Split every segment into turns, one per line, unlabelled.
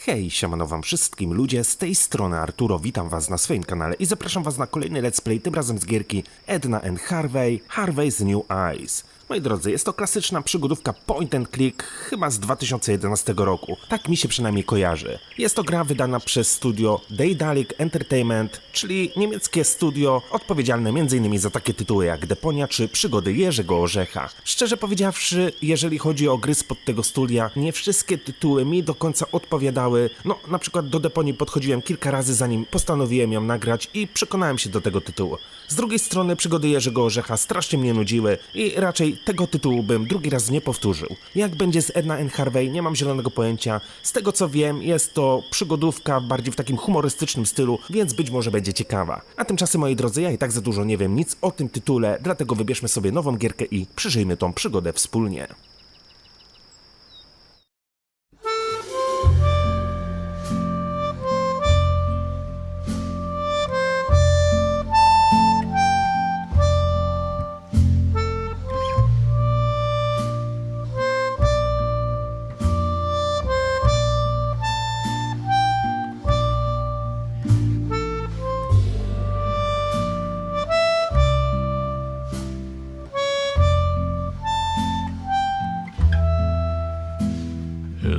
Hej, siemano wam wszystkim ludzie, z tej strony Arturo, witam was na swoim kanale i zapraszam was na kolejny let's play, tym razem z gierki Edna Harvey, Harvey's New Eyes. Moi drodzy, jest to klasyczna przygodówka point and click, chyba z 2011 roku. Tak mi się przynajmniej kojarzy. Jest to gra wydana przez studio Daedalic Entertainment, czyli niemieckie studio odpowiedzialne m.in. za takie tytuły jak Deponia czy Przygody Jerzego Orzecha. Szczerze powiedziawszy, jeżeli chodzi o gry spod tego studia, nie wszystkie tytuły mi do końca odpowiadały. No, na przykład do Deponii podchodziłem kilka razy, zanim postanowiłem ją nagrać i przekonałem się do tego tytułu. Z drugiej strony Przygody Jerzego Orzecha strasznie mnie nudziły i raczej tego tytułu bym drugi raz nie powtórzył. Jak będzie z Edna Harvey, nie mam zielonego pojęcia. Z tego co wiem, jest to przygodówka bardziej w takim humorystycznym stylu, więc być może będzie ciekawa. A tymczasem, moi drodzy, ja i tak za dużo nie wiem nic o tym tytule, dlatego wybierzmy sobie nową gierkę i przeżyjmy tą przygodę wspólnie.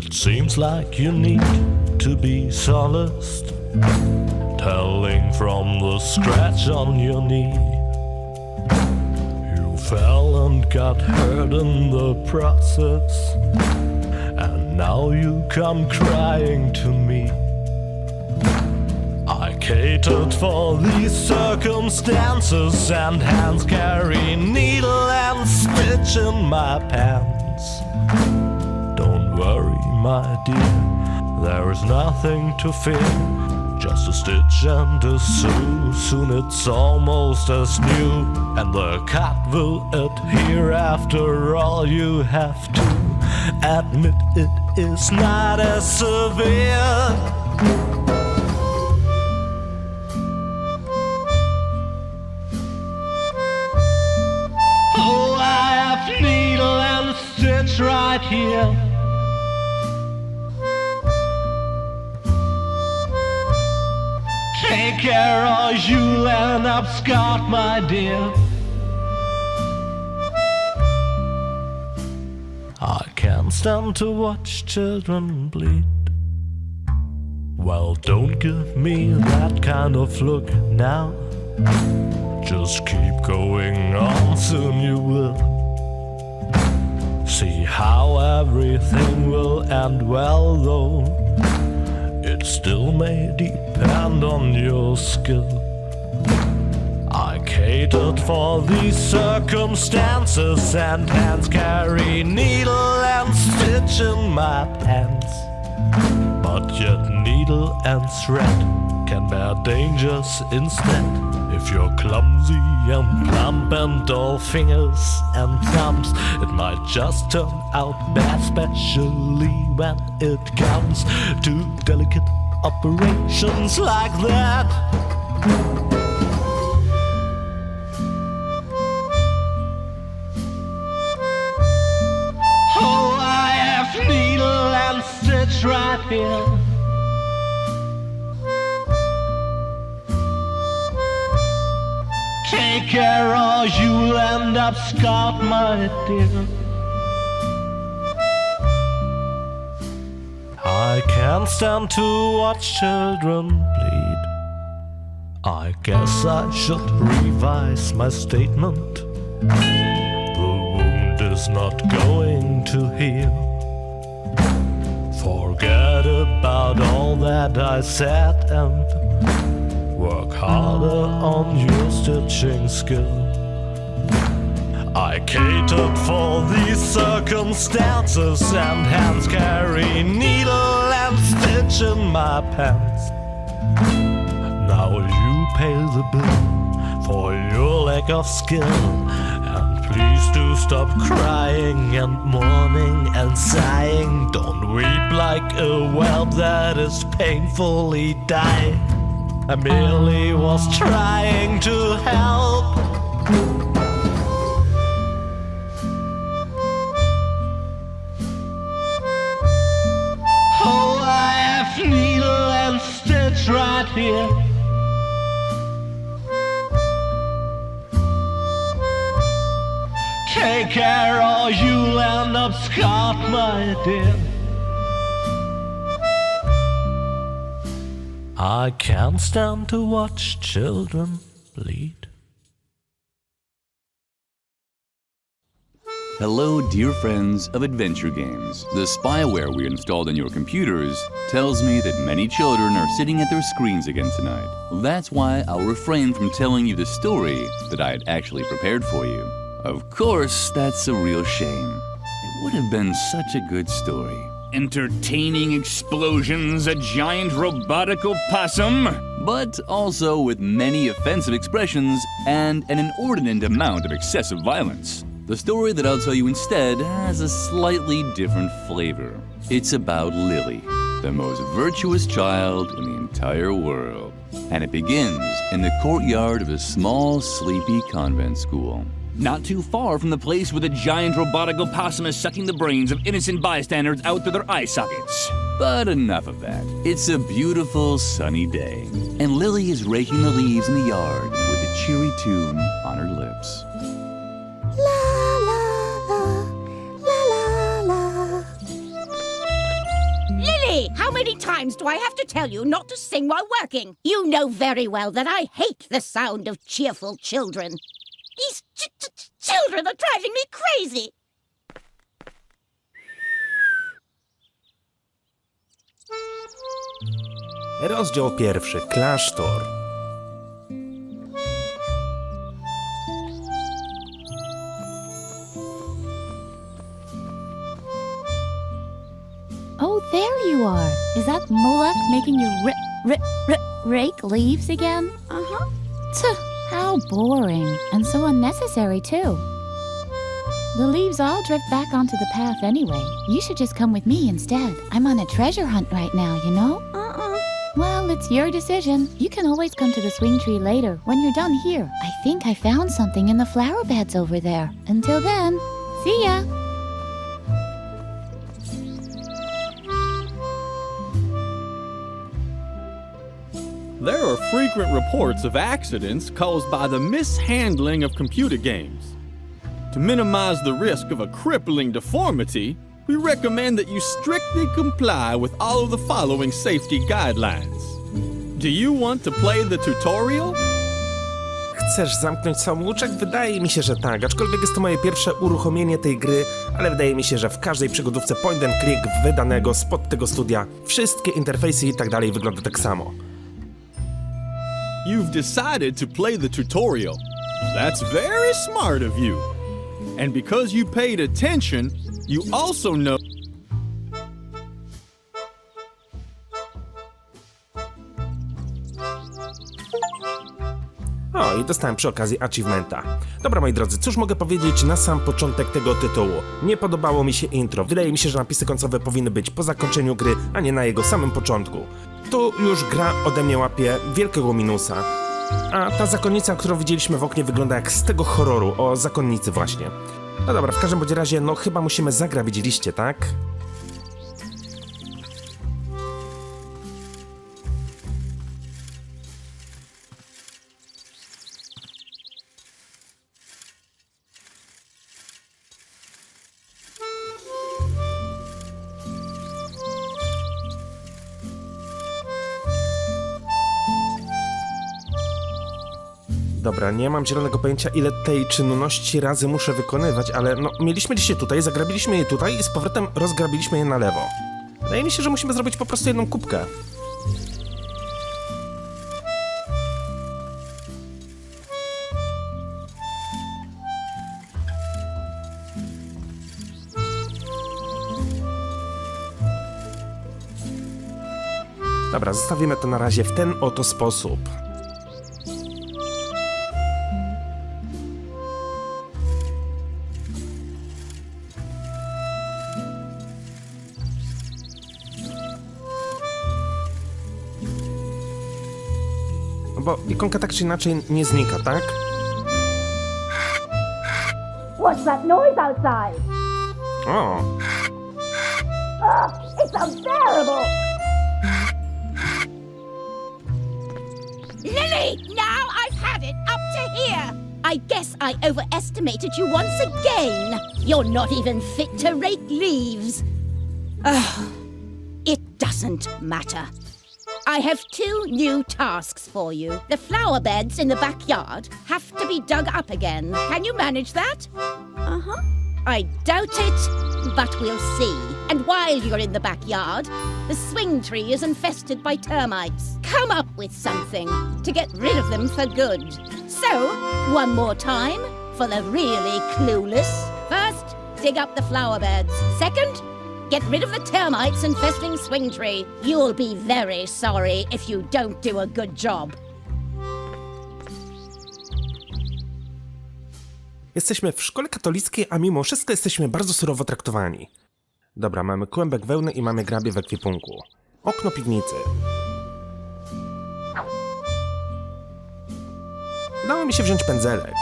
It seems like you need to be solaced, telling from the scratch on your knee. You fell and got hurt in the process, and now you come crying to me. I catered for these circumstances, and hands carry needle and stitch in my pants. Don't worry, my dear, there is nothing to fear. Just a stitch and a sew, soon it's almost as new. And the cut will adhere after all. You have to admit it is not as severe. Oh, I have needle and stitch right here. Take care or you'll end up scarred, my dear. I can't stand to watch children bleed. Well, don't give me that kind of look now. Just keep going on, soon you will see how everything will end well, though it still may depend on your skill. I catered for these circumstances, and hands carry needle and stitch in my pants. But yet needle and thread can bear dangers instead. If you're clumsy and plump and all fingers and thumbs, it might just turn out bad, especially when it comes to delicate operations like that. Oh, I have needle and stitch right here. Take care or you'll end up scarred, my dear. I can't stand to watch children bleed. I guess I should revise my statement. The wound is not going to heal. Forget about all that I said and work harder on your stitching skill. I catered for these circumstances, and hands carry needle and stitch in my pants. Now you pay the bill for your lack of skill, and please do stop crying and mourning and sighing. Don't weep like a whelp that is painfully dying. I merely was trying to help. dear. Take care or you'll end up scarred, my dear. I can't stand to watch children bleed.
Hello, dear friends of adventure games. The spyware we installed on your computers tells me that many children are sitting at their screens again tonight. That's why I'll refrain from telling you the story that I had actually prepared for you. Of course, that's a real shame. It would have been such a good story. Entertaining explosions, a giant robotic opossum, but also with many offensive expressions and an inordinate amount of excessive violence. The story that I'll tell you instead has a slightly different flavor. It's about Lilli, the most virtuous child in the entire world. And it begins in the courtyard of a small, sleepy convent school. Not too far from the place where the giant robotic opossum is sucking the brains of innocent bystanders out through their eye sockets. But enough of that. It's a beautiful, sunny day, and Lilli is raking the leaves in the yard with a cheery tune on her lips.
Lilli, how many times do I have to tell you not to sing while working? You know very well that I hate the sound of cheerful children. These children are driving me crazy.
Rozdział pierwszy. Klasztor.
Oh, there you are. Is that Moloch making you rake leaves again?
Uh-huh.
Tuh, how boring. And so unnecessary, too. The leaves all drift back onto the path anyway. You should just come with me instead. I'm on a treasure hunt right now, you know? Well, it's your decision. You can always come to the swing tree later when you're done here. I think I found something in the flower beds over there. Until then, see ya.
There are frequent reports of accidents caused by the mishandling of computer games. To minimize the risk of a crippling deformity, we recommend that you strictly comply with all of the following safety guidelines. Do you want to play the tutorial?
Chcesz zamknąć samouczek? Wydaje mi się, że tak, aczkolwiek jest to moje pierwsze uruchomienie tej gry, ale wydaje mi się, że w każdej przygodówce point and click wydanego spod tego studia wszystkie interfejsy i tak dalej wygląda tak samo.
You've decided to play the tutorial. That's very smart of you. And because you paid attention, you also know...
O, i dostałem przy okazji achievementa. Dobra, moi drodzy, cóż mogę powiedzieć na sam początek tego tytułu? Nie podobało mi się intro. Wydaje mi się, że napisy końcowe powinny być po zakończeniu gry, a nie na jego samym początku. Tu już gra ode mnie łapie wielkiego minusa. A ta zakonnica, którą widzieliśmy w oknie, wygląda jak z tego horroru, o zakonnicy właśnie. No dobra, w każdym bądź razie, no chyba musimy zagrabić liście, tak? Dobra, nie mam zielonego pojęcia, ile tej czynności razy muszę wykonywać, ale no, mieliśmy liście tutaj, zagrabiliśmy je tutaj i z powrotem rozgrabiliśmy je na lewo. Wydaje mi się, że musimy zrobić po prostu jedną kubkę. Dobra, zostawimy to na razie w ten oto sposób. Bo ikonka tak czy inaczej nie znika, tak?
What's that noise outside?
O,
It's unbearable! Lilli! Now I've had it up to here! I guess I overestimated you once again. You're not even fit to rake leaves. Ugh. It doesn't matter. I have 2 new tasks for you. The flower beds in the backyard have to be dug up again. Can you manage that? Uh-huh. I doubt it, but we'll see. And while you're in the backyard, the swing tree is infested by termites. Come up with something to get rid of them for good. So, one more time for the really clueless. First, dig up the flower beds. Second, get rid of the termites infesting swing tree. You'll be very sorry if you don't do a good job.
Jesteśmy w szkole katolickiej, a mimo wszystko jesteśmy bardzo surowo traktowani. Dobra, mamy kłębek wełny i mamy grabie w ekwipunku. Okno piwnicy. Udało mi się wziąć pędzelek.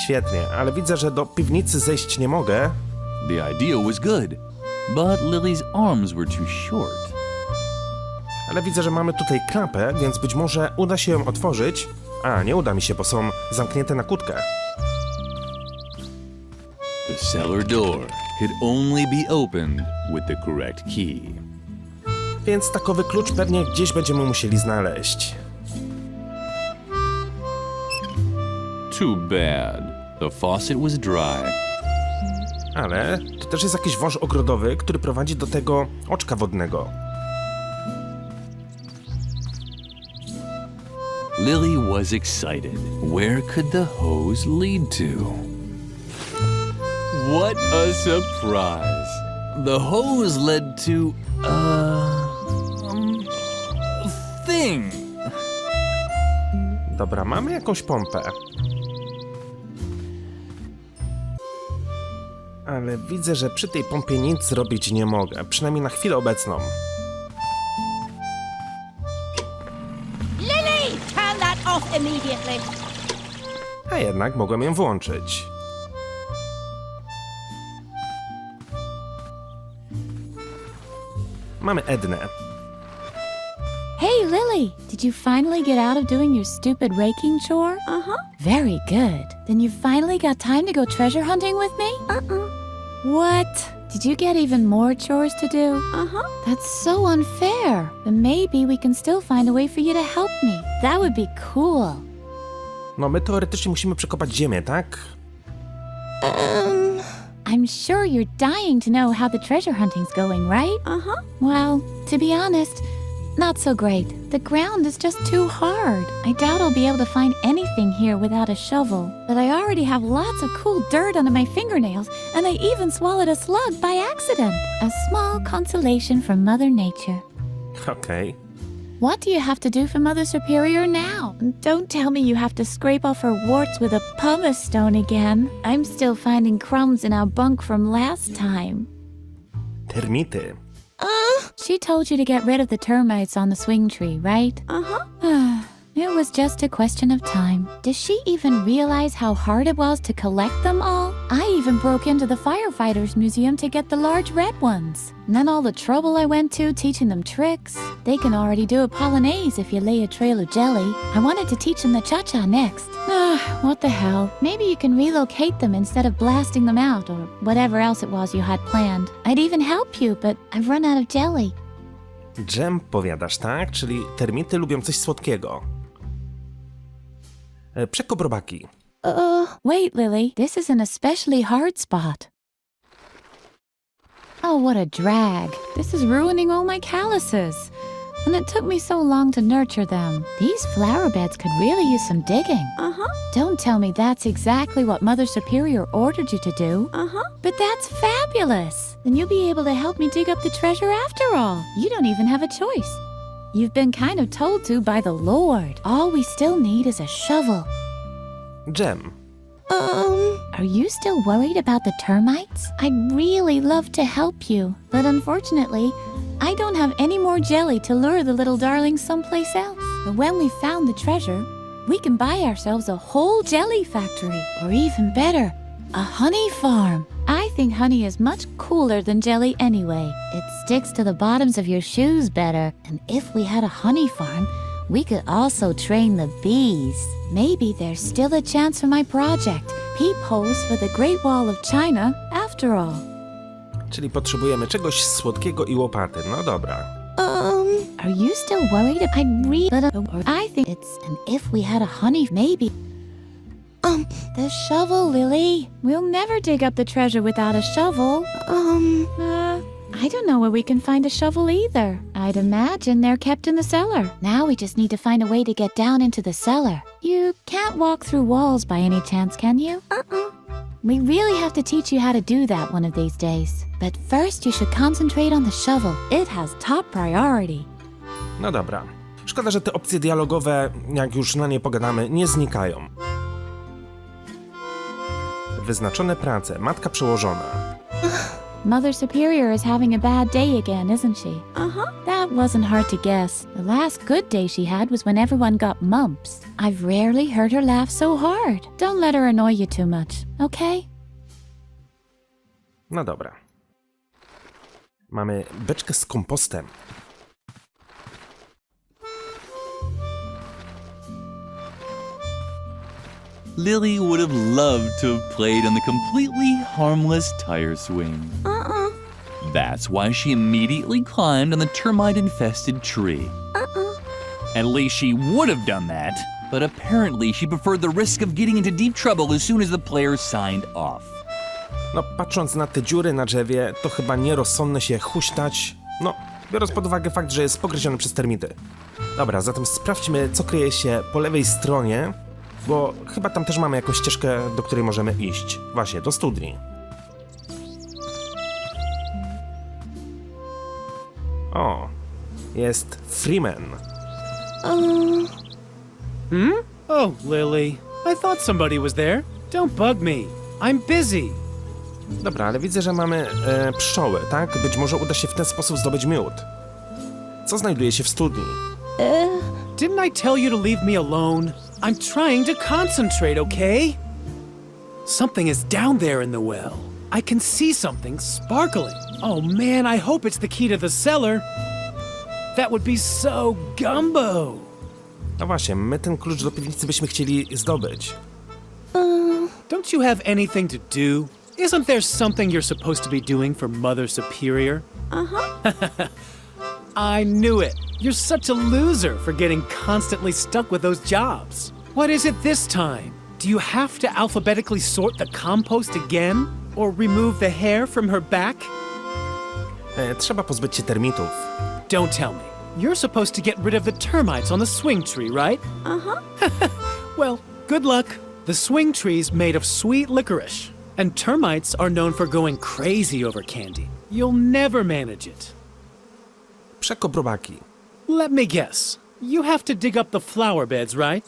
Świetnie, ale widzę, że do piwnicy zejść nie mogę.
The idea was good, but Lily's arms were too short.
Ale widzę, że mamy tutaj klapę, więc być może uda się ją otworzyć. A, nie uda mi się, bo są zamknięte na kłódkę.
The cellar door could only be opened with the correct key.
Więc takowy klucz pewnie gdzieś będziemy musieli znaleźć.
Too bad. The faucet was dry.
Ale to też jest jakiś wąż ogrodowy, który prowadzi do tego oczka wodnego.
Lily was excited. Where could the hose lead to? What a surprise! The hose led to a thing.
Dobra, mamy jakąś pompę. Ale widzę, że przy tej pompie nic zrobić nie mogę, przynajmniej na chwilę obecną.
Lilli, turn that off immediately.
A jednak mogłem ją włączyć. Mamy Ednę.
Hey, Lilli, did you finally get out of doing your stupid raking chore?
Uh-huh.
Very good. Then you finally got time to go treasure hunting with me?
Uh-uh.
What? Did you get even more chores to do?
Uh-huh.
That's so unfair. But maybe we can still find a way for you to help me. That would be cool.
No my teoretycznie musimy przekopać ziemię, tak?
I'm sure you're dying to know how the treasure hunting's going, right?
Uh-huh.
Well, to be honest, not so great. The ground is just too hard. I doubt I'll be able to find anything here without a shovel. But I already have lots of cool dirt under my fingernails, and I even swallowed a slug by accident. A small consolation from Mother Nature.
Okej.
What do you have to do for Mother Superior now? Don't tell me you have to scrape off her warts with a pumice stone again. I'm still finding crumbs in our bunk from last time.
Termity.
She told you to get rid of the termites on the swing tree, right?
Uh-huh.
It was just a question of time. Does she even realize how hard it was to collect them all? I even broke into the firefighters museum to get the large red ones. And then all the trouble I went to teaching them tricks. They can already do a polonaise if you lay a trail of jelly. I wanted to teach them the cha-cha next. What the hell? Maybe you can relocate them instead of blasting them out or whatever else it was you had planned. I'd even help you, but I've run out of jelly.
Dżem powiadasz, tak? Czyli termity lubią coś słodkiego. Przekop robaki.
Wait, Lilli. This is an especially hard spot. Oh, what a drag. This is ruining all my calluses. And it took me so long to nurture them. These flower beds could really use some digging.
Uh-huh.
Don't tell me that's exactly what Mother Superior ordered you to do.
Uh-huh.
But that's fabulous. Then you'll be able to help me dig up the treasure after all. You don't even have a choice. You've been kind of told to by the Lord. All we still need is a shovel.
Dżem.
Are you still worried about the termites? I'd really love to help you, but unfortunately, I don't have any more jelly to lure the little darlings someplace else. But when we found the treasure, we can buy ourselves a whole jelly factory, or even better, a honey farm. I think honey is much cooler than jelly anyway. It sticks to the bottoms of your shoes better, and if we had a honey farm, We could also train the bees. Maybe there's still a chance for my project. Peepholes for the Great Wall of China, after all.
Czyli potrzebujemy czegoś słodkiego i łopaty. No dobra.
Are you still worried? I think it's an if we had a honey, maybe. The shovel, Lily. We'll never dig up the treasure without a shovel. I don't know where we can find a shovel either. I'd imagine they're kept in the cellar. Now we just need to find a way to get down into the cellar. You can't walk through walls by any chance, can you? We really have to teach you how to do that one of these days. But first you should concentrate on the shovel. It has top priority.
No dobra. Szkoda, że te opcje dialogowe, jak już na nie pogadamy, nie znikają. Wyznaczone prace. Matka przełożona.
Mother Superior is having a bad day again, isn't she? That wasn't hard to guess. The last good day she had was when everyone got mumps. I've rarely heard her laugh so hard. Don't let her annoy you too much, okay?
No dobra. Mamy beczkę z kompostem.
Lily would have loved to have played on the completely harmless tire swing. That's why she immediately climbed on the termite-infested tree. At least she would have done that, but apparently she preferred the risk of getting into deep trouble as soon as the player signed off.
No, patrząc na te dziury na drzewie, to chyba nierozsądne się huśtać. No, biorąc pod uwagę fakt, że jest pogryziony przez termity. Dobra, zatem sprawdźmy, co kryje się po lewej stronie, bo chyba tam też mamy jakąś ścieżkę, do której możemy iść. Właśnie, do studni. O, jest Freeman.
Oh, Lily. I thought somebody was there. Don't bug me. I'm busy.
Dobra, ale widzę, że mamy pszczoły, tak? Być może uda się w ten sposób zdobyć miód. Co znajduje się w studni?
Didn't I tell you to leave me alone? I'm trying to concentrate, okay? Something is down there in the well. I can see something sparkling. Oh man, I hope it's the key to the cellar. That would be so gumbo.
No właśnie, my ten klucz do piwnicy byśmy chcieli zdobyć.
Don't you have anything to do? Isn't there something you're supposed to be doing for Mother Superior? I knew it. You're such a loser for getting constantly stuck with those jobs. What is it this time? Do you have to alphabetically sort the compost again? Or remove the hair from her back?
Trzeba pozbyć się termitów.
Don't tell me. You're supposed to get rid of the termites on the swing tree, right? Well, good luck. The swing tree's made of sweet licorice, and termites are known for going crazy over candy. You'll never manage it.
Przekobrobaki.
Let me guess. You have to dig up the flower beds, right?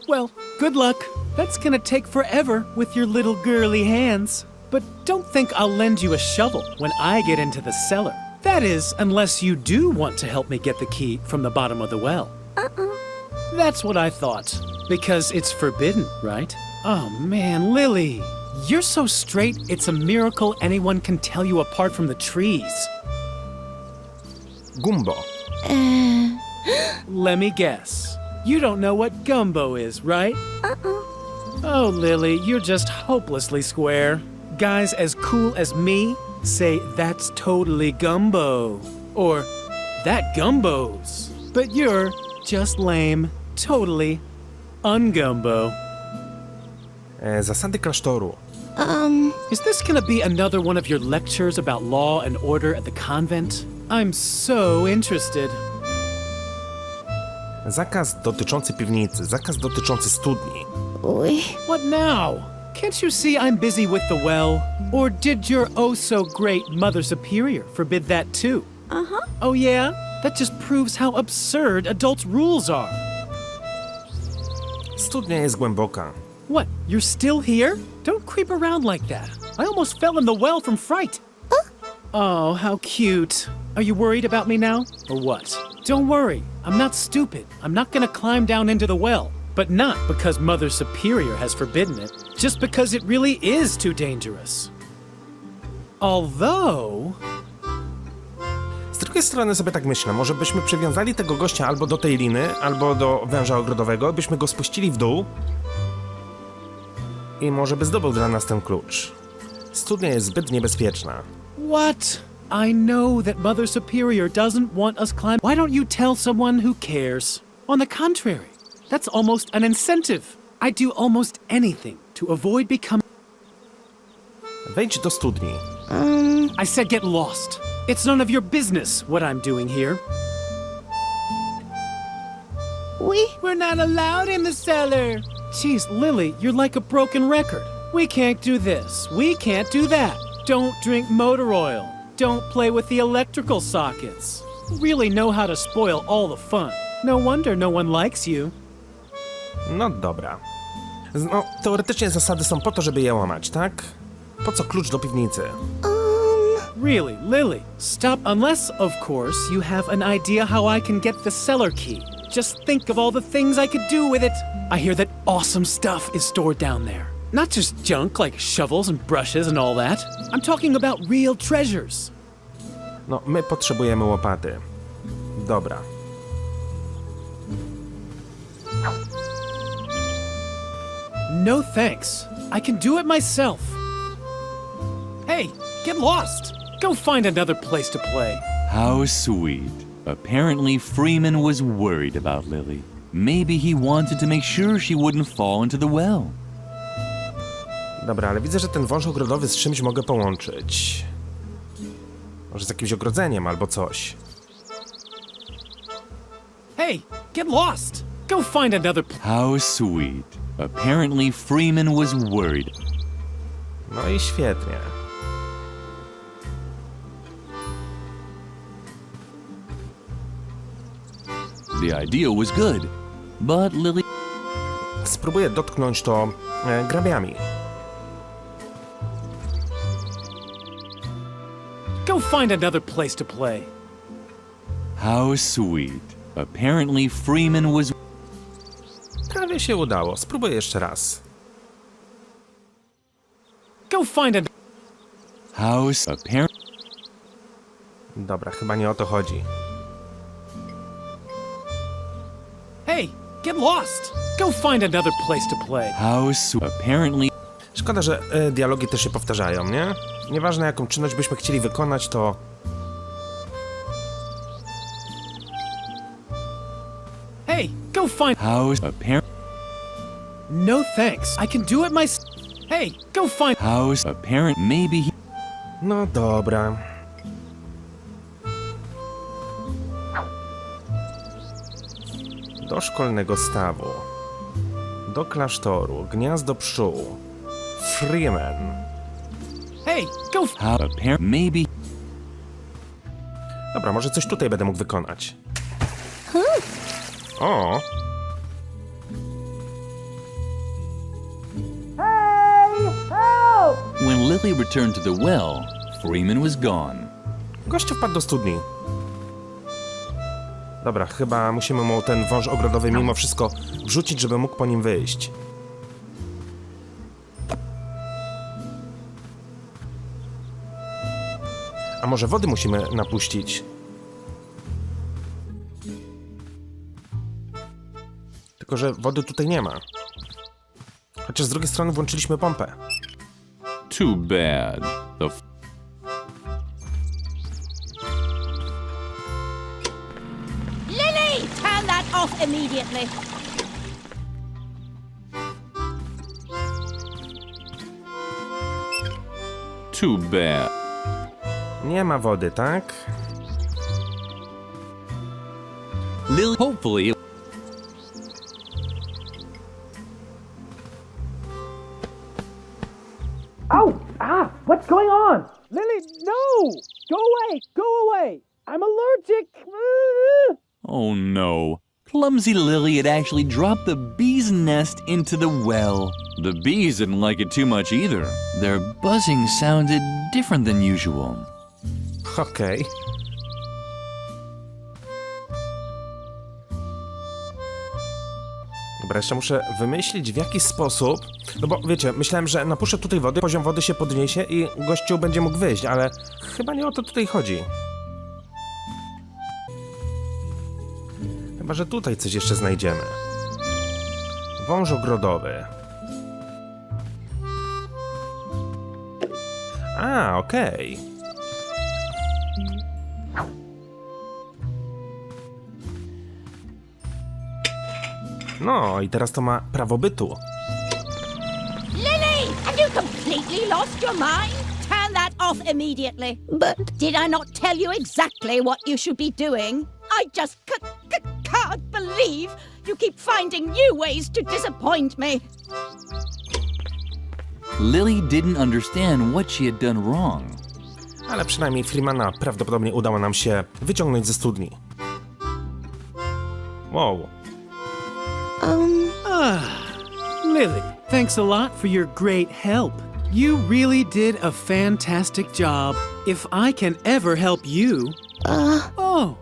Well, good luck. That's gonna take forever with your little girly hands. But don't think I'll lend you a shovel when I get into the cellar. That is, unless you do want to help me get the key from the bottom of the well. That's what I thought. Because it's forbidden, right? Oh man, Lily. You're so straight, it's a miracle anyone can tell you apart from the trees.
Gumbo.
Let me guess. You don't know what gumbo is, right? Oh, Lily, you're just hopelessly square. Guys as cool as me say that's totally gumbo. Or that gumbos. But you're just lame. Totally ungumbo.
Zasady klasztoru.
Is this gonna be another one of your lectures about law and order at the convent? I'm so interested.
Zakaz dotyczący piwnicy, zakaz dotyczący studni.
What now? Can't you see I'm busy with the well? Or did your oh-so-great Mother Superior forbid that too? Oh yeah? That just proves how absurd adults' rules are.
Studnia jest głęboka.
What, you're still here? Don't creep around like that. I almost fell in the well from fright. Oh, how cute. Are you worried about me now, or what? Don't worry, I'm not stupid. I'm not gonna climb down into the well. But not because Mother Superior has forbidden it, just because it really is too dangerous. Although...
drugiej strony sobie tak myślę, może byśmy przywiązali tego gościa albo do tej liny, albo do węża ogrodowego, byśmy go spuścili w dół i może by zdobył dla nas ten klucz. Studnia jest zbyt niebezpieczna.
What? I know that Mother Superior doesn't want us climb. Why don't you tell someone who cares? On the contrary, that's almost an incentive. I do almost anything to avoid becoming.
Wejdź do studni.
I said get lost. It's none of your business what I'm doing here. We're not allowed in the cellar. Jeez, Lilli, you're like a broken record. We can't do this. We can't do that. Don't drink motor oil. Don't play with the electrical sockets. You really know how to spoil all the fun. No wonder no one likes you.
No dobra. No, teoretycznie zasady są po to, żeby je łamać, tak? Po co klucz do piwnicy?
Really, Lilli, stop. Unless, of course, you have an idea how I can get the cellar key. Just think of all the things I could do with it. I hear that awesome stuff is stored down there. Not just junk like shovels and brushes and all that. I'm talking about real treasures.
No, my potrzebujemy łopaty. Dobra.
No thanks. I can do it myself. Hey, get lost. Go find another place to play.
How sweet. Apparently, Freeman was worried about Lilli. Maybe he wanted to make sure she wouldn't fall into the well.
Dobra, ale widzę, że ten wąż ogrodowy z czymś mogę połączyć. Może z jakimś ogrodzeniem albo coś.
Hey, get lost. Go find another place.
How sweet. Apparently, Freeman was worried.
No i świetnie.
The idea was good, but Lilli...
Spróbuję dotknąć to grabiami.
Go find another place to play.
How sweet. Apparently, Freeman was...
Prawie się udało. Spróbuję jeszcze raz.
Go find a...
How... Apparent...
Dobra, chyba nie o to chodzi.
Hey, get lost. Go find another place to play.
How... Apparently...
Szkoda, że dialogi też się powtarzają, nie? Nieważne jaką czynność byśmy chcieli wykonać, to...
Hey, go find...
How... Apparent...
No thanks. I can do it myself. Hey, go find...
How... Apparent... Maybe he...
No dobra. Do szkolnego stawu. Do klasztoru. Gniazdo pszczół. Freeman.
Hey, go...
How... Apparent... Maybe...
Dobra, może coś tutaj będę mógł wykonać. O!
When Lilli returned to the well, Freeman was gone.
Gościu wpadł do studni. Dobra, chyba musimy mu ten wąż ogrodowy mimo wszystko wrzucić, żeby mógł po nim wyjść. A może wody musimy napuścić? Tylko że wody tutaj nie ma. Chociaż z drugiej strony włączyliśmy pompę.
Too bad. The...
Lilli, turn that off immediately.
Too bad.
Nie ma wody, tak?
Lilli... Hopefully...
Ow! Ah! What's going on? Lilli, no! Go away! Go away! I'm allergic!
Oh no. Clumsy Lilli had actually dropped the bee's nest into the well. The bees didn't like it too much either. Their buzzing sounded different than usual.
Okej. Dobra, jeszcze muszę wymyślić w jaki sposób... No bo wiecie, myślałem, że napuszczę tutaj wody, poziom wody się podniesie i gościu będzie mógł wyjść, ale chyba nie o to tutaj chodzi. Chyba że tutaj coś jeszcze znajdziemy. Wąż ogrodowy. A, okej. No i teraz to ma prawo bytu.
Lily, have you completely lost your mind? Turn that off immediately. But did I not tell you exactly what you should be doing? I just can't believe you keep finding new ways to disappoint me.
Lilli didn't understand what she had done wrong.
Ale przynajmniej Freemana prawdopodobnie udało nam się wyciągnąć ze studni. Wow.
Lily, thanks a lot for your great help. You really did a fantastic job. If I can ever help you... Oh,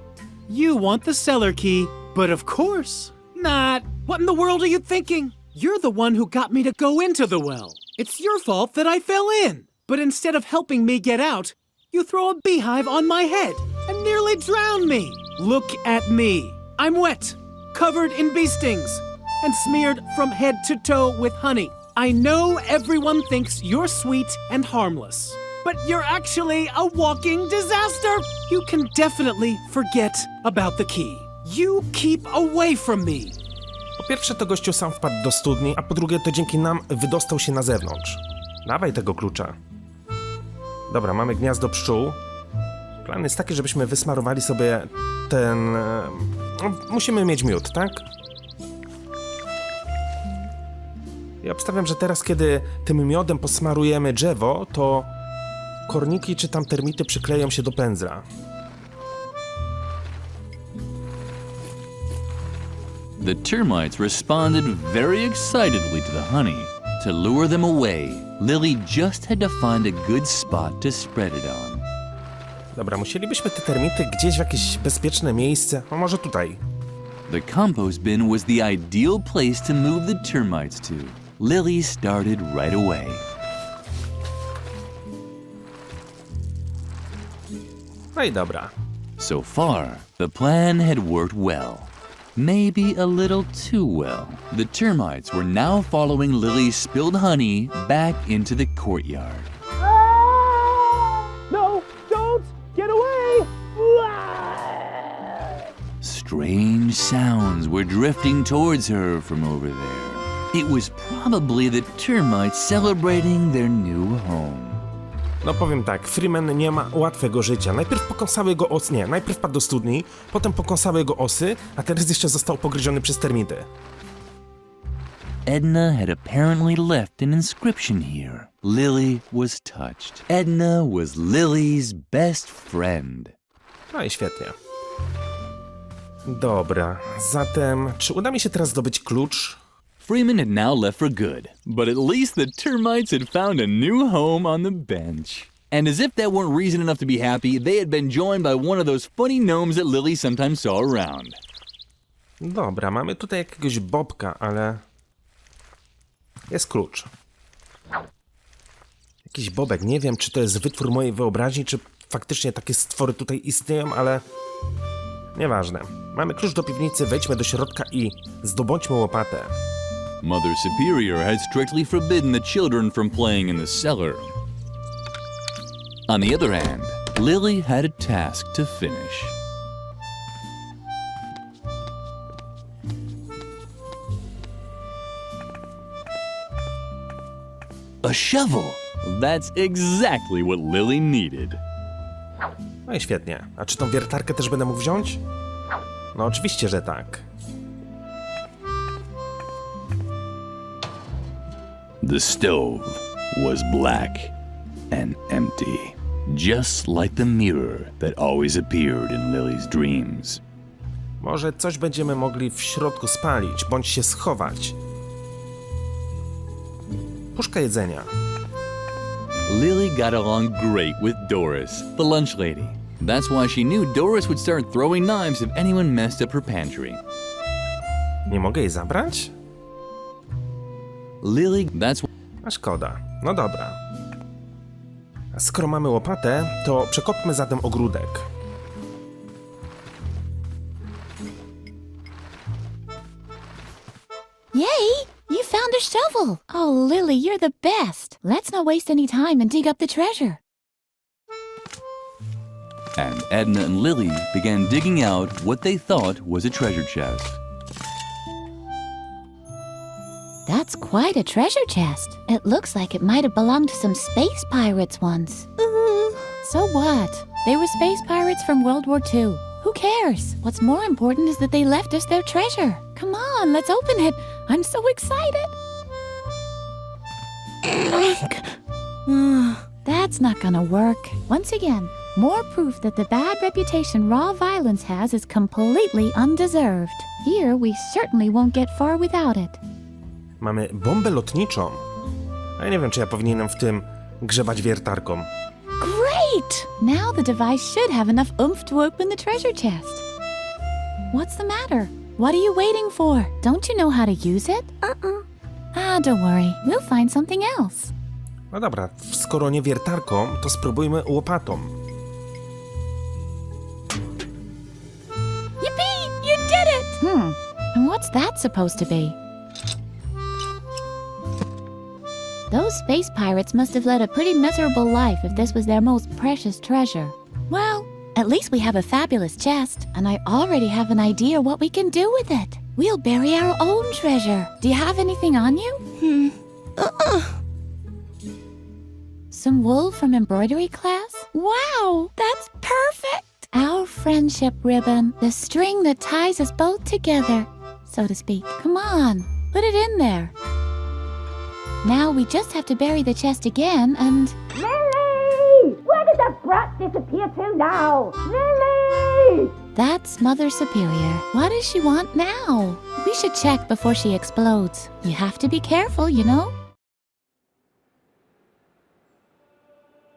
you want the cellar key, but of course not. What in the world are you thinking? You're the one who got me to go into the well. It's your fault that I fell in. But instead of helping me get out, you throw a beehive on my head and nearly drown me. Look at me. I'm wet, covered in bee stings, and smeared from head to toe with honey. I know everyone thinks you're sweet and harmless, but you're actually a walking disaster. You can definitely forget about the key. You keep away from me.
Po pierwsze to gościu sam wpadł do studni, a po drugie to dzięki nam wydostał się na zewnątrz. Dawaj tego klucza. Dobra, mamy gniazdo pszczół. Plan jest taki, żebyśmy wysmarowali sobie ten... No, musimy mieć miód, tak? Ja obstawiam, że teraz, kiedy tym miodem posmarujemy drzewo, to korniki czy tam termity przykleją się do pędzla.
The termites responded very excitedly to the honey. To lure them away, Lilli just had to find a good spot to spread it on.
Dobra, musielibyśmy te termity gdzieś w jakieś bezpieczne miejsce, no może tutaj.
The compost bin was the ideal place to move the termites to. Lilli started right away.
No i dobra.
So far, the plan had worked well. Maybe a little too well. The termites were now following Lilli's spilled honey back into the courtyard.
No, don't! Get away!
Strange sounds were drifting towards her from over there. It was probably the termites celebrating their new home.
No powiem tak, Freeman nie ma łatwego życia. Najpierw pokąsały go osy, nie, najpierw padł do studni, potem pokąsały go osy, a teraz jeszcze został pogryziony przez termity.
Edna had apparently left an inscription here. Lilli was touched. Edna was Lilli's best friend.
No i świetnie. Dobra, zatem czy uda mi się teraz zdobyć klucz?
Freeman had now left for good, but at least the termites had found a new home on the bench. And as if that weren't reason enough to be happy, they had been joined by one of those funny gnomes that Lilli sometimes saw around.
Dobra, mamy tutaj jakiegoś bobka, ale... Jest klucz. Jakiś bobek, nie wiem, czy to jest wytwór mojej wyobraźni, czy faktycznie takie stwory tutaj istnieją, ale... Nieważne. Mamy klucz do piwnicy, wejdźmy do środka i zdobądźmy łopatę.
Mother Superior had strictly forbidden the children from playing in the cellar. On the other hand, Lilli had a task to finish. A shovel! That's exactly what Lilli needed.
No i świetnie. A czy tą wiertarkę też będę mógł wziąć? No oczywiście, że tak.
The stove was black and empty, just like the mirror that always appeared in Lilli's dreams.
Może coś będziemy mogli w środku spalić, bądź się schować. Puszka jedzenia.
Lilli got along great with Doris, the lunch lady. That's why she knew Doris would start throwing knives if anyone messed up her pantry.
Nie mogę jej zabrać?
Lilli, that's
A szkoda. No dobra. A skoro mamy łopatę, to przekopmy zatem ogródek.
beautiful. Oh, Lily, you're the best. Let's not waste any time and dig up the treasure.
And Edna and Lilli began digging out what they thought was a treasure chest.
That's quite a treasure chest. It looks like it might have belonged to some space pirates once. So what? They were space pirates from World War II. Who cares? What's more important is that they left us their treasure. Come on, let's open it. I'm so excited. That's not gonna work. Once again, more proof that the bad reputation raw violence has is completely undeserved. Here, we certainly won't get far without it.
Mamy bombę lotniczą. A ja nie wiem, czy ja powinienem w tym grzebać wiertarką.
Great! Now the device should have enough oomph to open the treasure chest. What's the matter? What are you waiting for? Don't you know how to use it? Don't worry. We'll find something else.
No dobra, skoro nie wiertarką, to spróbujmy łopatą.
Yippee! You did it! And what's that supposed to be? Those space pirates must have led a pretty miserable life if this was their most precious treasure. Well, at least we have a fabulous chest, and I already have an idea what we can do with it. We'll bury our own treasure. Do you have anything on you? Some wool from embroidery class? Wow, that's perfect! Our friendship ribbon, the string that ties us both together, so to speak. Come on, put it in there. Now we just have to bury the chest again and...
Lilli! Where did the brat disappear to now? Lilli!
That's Mother Superior. What does she want now? We should check before she explodes. You have to be careful, you know?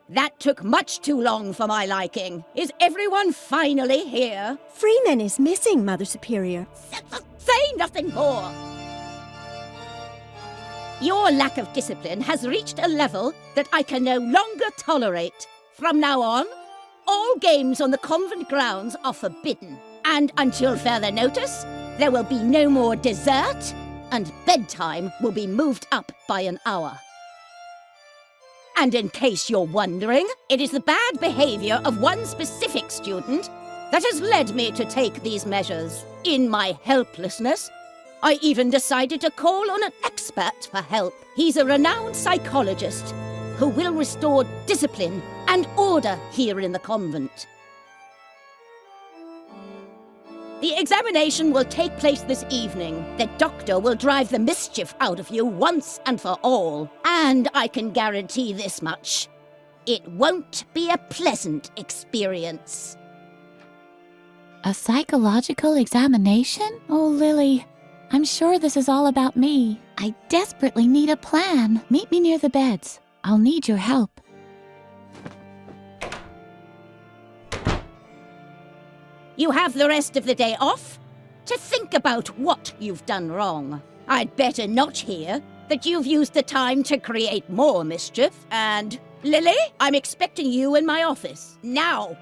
That took much too long for my liking. Is everyone finally here?
Freeman is missing, Mother Superior.
Say nothing more! Your lack of discipline has reached a level that I can no longer tolerate. From now on, all games on the convent grounds are forbidden. And until further notice, there will be no more dessert, and bedtime will be moved up by an hour. And in case you're wondering, it is the bad behavior of one specific student that has led me to take these measures. In my helplessness, I even decided to call on an expert for help. He's a renowned psychologist who will restore discipline and order here in the convent. The examination will take place this evening. The doctor will drive the mischief out of you once and for all. And I can guarantee this much. It won't be a pleasant experience.
A psychological examination? Oh, Lily, I'm sure this is all about me. I desperately need a plan. Meet me near the beds. I'll need your help.
You have the rest of the day off to think about what you've done wrong. I'd better not hear that you've used the time to create more mischief. And, Lilli, I'm expecting you in my office. Now!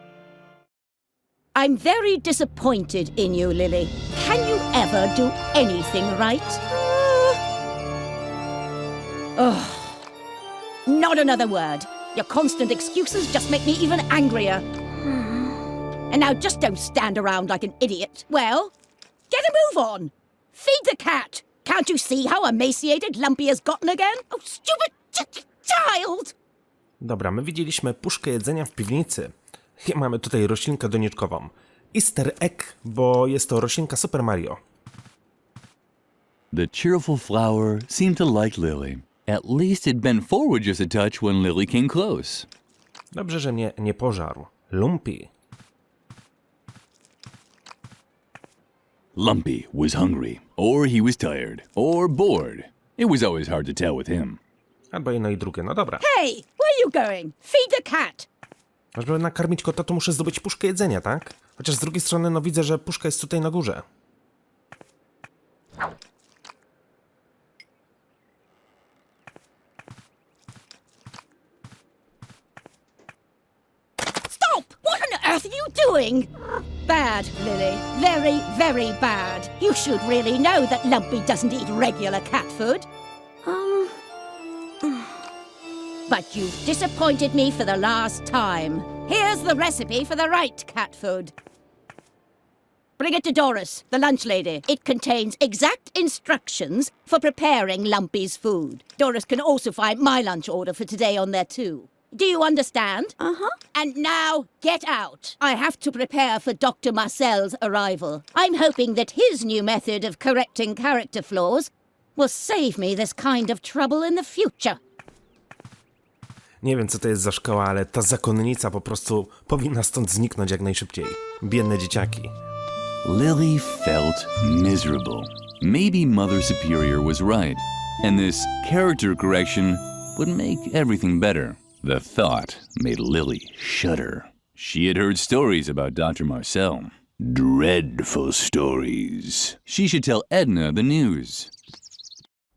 I'm very disappointed in you, Lilli. Can you ever do anything right? Ugh. Not another word. Your constant excuses just make me even angrier. And now just don't stand around like an idiot. Well, get a move on. Feed the cat. Can't you see how emaciated Lumpy has gotten again? Oh, stupid child!
Dobra, my widzieliśmy puszkę jedzenia w piwnicy. I mamy tutaj roślinkę doniczkową. Easter egg, bo jest to roślinka Super Mario.
The cheerful flower seemed to like Lilli. At least it bent forward just a touch when Lilli came close.
Dobrze, że mnie nie pożarł. Lumpy.
Lumpy was hungry, or he was tired, or bored. It was always hard to tell with him.
Albo jedno i drugie, no dobra.
Hey, where are you going? Feed the cat.
A żeby nakarmić kota, to muszę zdobyć puszkę jedzenia, tak? Chociaż z drugiej strony, no widzę, że puszka jest tutaj na górze.
Stop! What on earth are you doing? Bad, Lilli. Very, very bad. You should really know that Lumpy doesn't eat regular cat food. Right, you've disappointed me for the last time. Here's the recipe for the right cat food. Bring it to Doris, the lunch lady. It contains exact instructions for preparing Lumpy's food. Doris can also find my lunch order for today on there too. Do you understand?
Uh-huh.
And now, get out. I have to prepare for Dr. Marcel's arrival. I'm hoping that his new method of correcting character flaws will save me this kind of trouble in the future.
Nie wiem, co to jest za szkoła, ale ta zakonnica po prostu powinna stąd zniknąć jak najszybciej. Biedne dzieciaki.
Lilli felt miserable. Maybe Mother Superior was right, and this character correction would make everything better. The thought made Lilli shudder. She had heard stories about Dr. Marcel. Dreadful stories. She should tell Edna the news.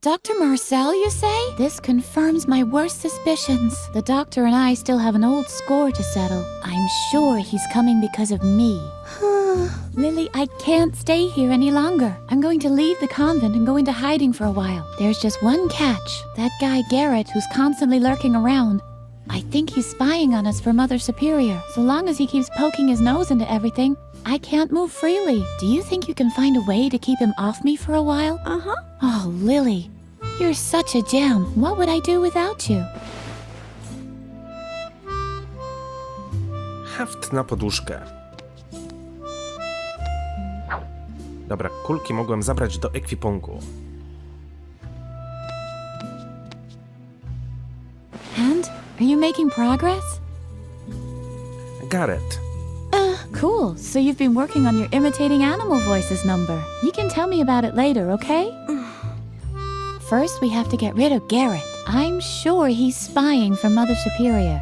Dr. Marcel, you say? This confirms my worst suspicions. The doctor and I still have an old score to settle. I'm sure he's coming because of me. Lilli, I can't stay here any longer. I'm going to leave the convent and go into hiding for a while. There's just one catch. That guy Garrett, who's constantly lurking around. I think he's spying on us for Mother Superior. So long as he keeps poking his nose into everything, I can't move freely. Do you think you can find a way to keep him off me for a while?
Uh-huh.
Oh, Lilli, you're such a gem. What would I do without you?
Heft na poduszkę. Dobra, kulki mogłem zabrać do ekwipunku.
And? Are you making progress?
Garrett.
Cool. So you've been working on your imitating animal voices number. You can tell me about it later, okay? First, we have to get rid of Garrett. I'm sure he's spying for Mother Superior.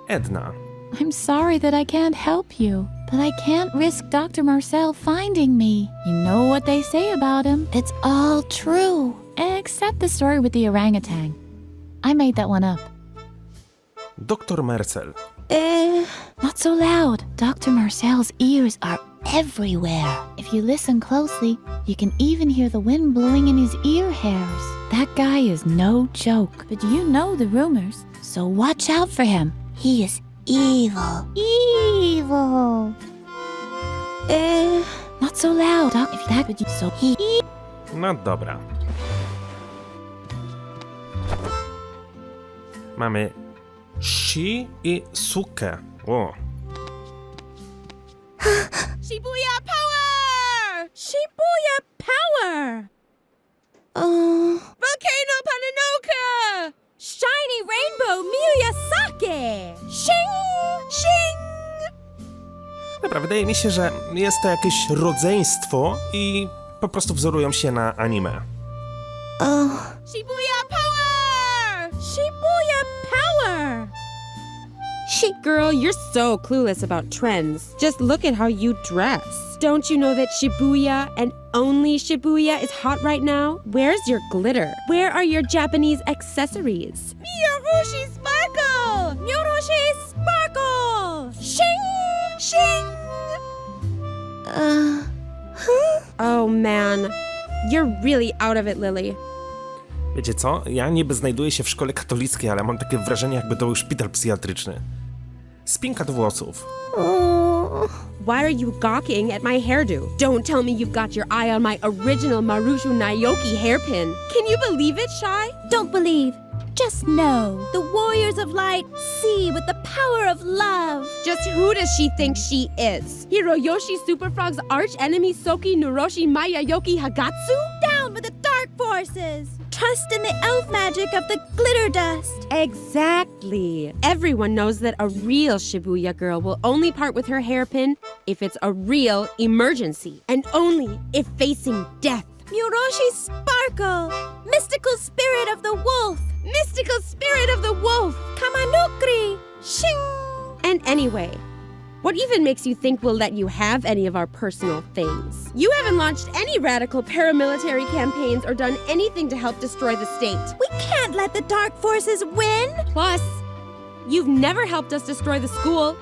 Edna.
I'm sorry that I can't help you, but I can't risk Dr. Marcel finding me. You know what they say about him. It's all true. Except the story with the orangutan. I made that one up.
Dr. Marcel.
Not so loud. Dr. Marcel's ears are everywhere. If you listen closely, you can even hear the wind blowing in his ear hairs. That guy is no joke, but you know the rumors, so watch out for him. He is evil. Evil. Not so loud, Doc. If that would so he.
No dobra. Mamy shi i sukę. O.
Shibuya power! Shibuya power! Volcano Pananoka! Shiny rainbow Miyazaki! Shing! Shing!
Dobra, wydaje mi się, że jest to jakieś rodzeństwo i po prostu wzorują się na anime.
Shibuya power! Shibuya power! Girl, you're so clueless about trends. Just look at how you dress. Don't you know that Shibuya and only Shibuya is hot right now? Where's your glitter? Where are your Japanese accessories? Miyorushi sparkle! Miyorushi sparkle! Shing! Shing! Oh man, you're really out of it, Lilli.
Wiecie co? Ja niby znajduję się w szkole katolickiej, ale mam takie wrażenie, jakby to był szpital psychiatryczny. Spinka do włosów.
Why are you gawking at my hairdo? Don't tell me you've got your eye on my original Marushu Naoki hairpin. Can you believe it, Shy?
Don't believe. Just know. The warriors of light see with the power of love.
Just who does she think she is? Hiroyoshi Superfrog's arch enemy Soki Nuroshi Mayayoki Hagatsu?
Down with the dark forces. Trust in the elf magic of the glitter dust.
Exactly. Everyone knows that a real Shibuya girl will only part with her hairpin if it's a real emergency, and only if facing death.
Muroshi Sparkle, mystical spirit of the wolf.
Mystical spirit of the wolf.
Kamanukri, shing.
And anyway, what even makes you think we'll let you have any of our personal things? You haven't launched any radical paramilitary campaigns or done anything to help destroy the state.
We can't let the dark forces win.
Plus, you've never helped us destroy the school.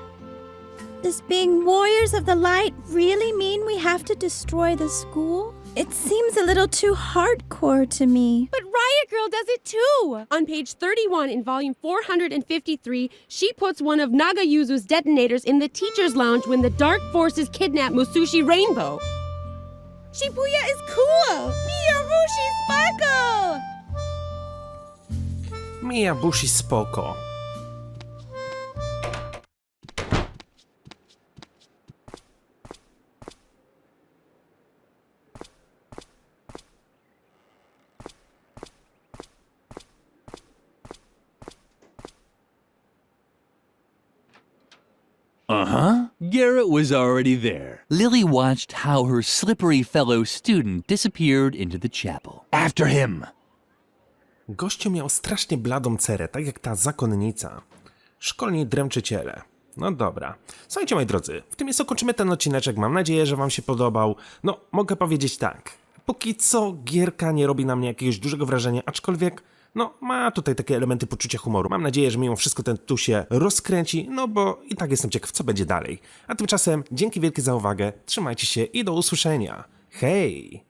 Does being warriors of the light really mean we have to destroy the school?
It seems a little too hardcore to me.
But Riot Girl does it too! On page 31 in volume 453, she puts one of Nagayuzu's detonators in the teacher's lounge when the dark forces kidnap Musushi Rainbow. Shibuya is cool! Miyabushi sparkle!
Miyabushi spoko.
Uh-huh. Garrett was already there. Lilli watched how her slippery fellow student disappeared into the chapel. After him!
Gościu miał strasznie bladą cerę, tak jak ta zakonnica. Szkolni dręczyciele. No dobra. Słuchajcie, moi drodzy, w tym miejscu kończymy ten odcineczek. Mam nadzieję, że wam się podobał. No, mogę powiedzieć tak. Póki co gierka nie robi na mnie jakiegoś dużego wrażenia, aczkolwiek no, ma tutaj takie elementy poczucia humoru. Mam nadzieję, że mimo wszystko ten tytuł się rozkręci, no bo i tak jestem ciekaw, co będzie dalej. A tymczasem dzięki wielkie za uwagę, trzymajcie się i do usłyszenia. Hej!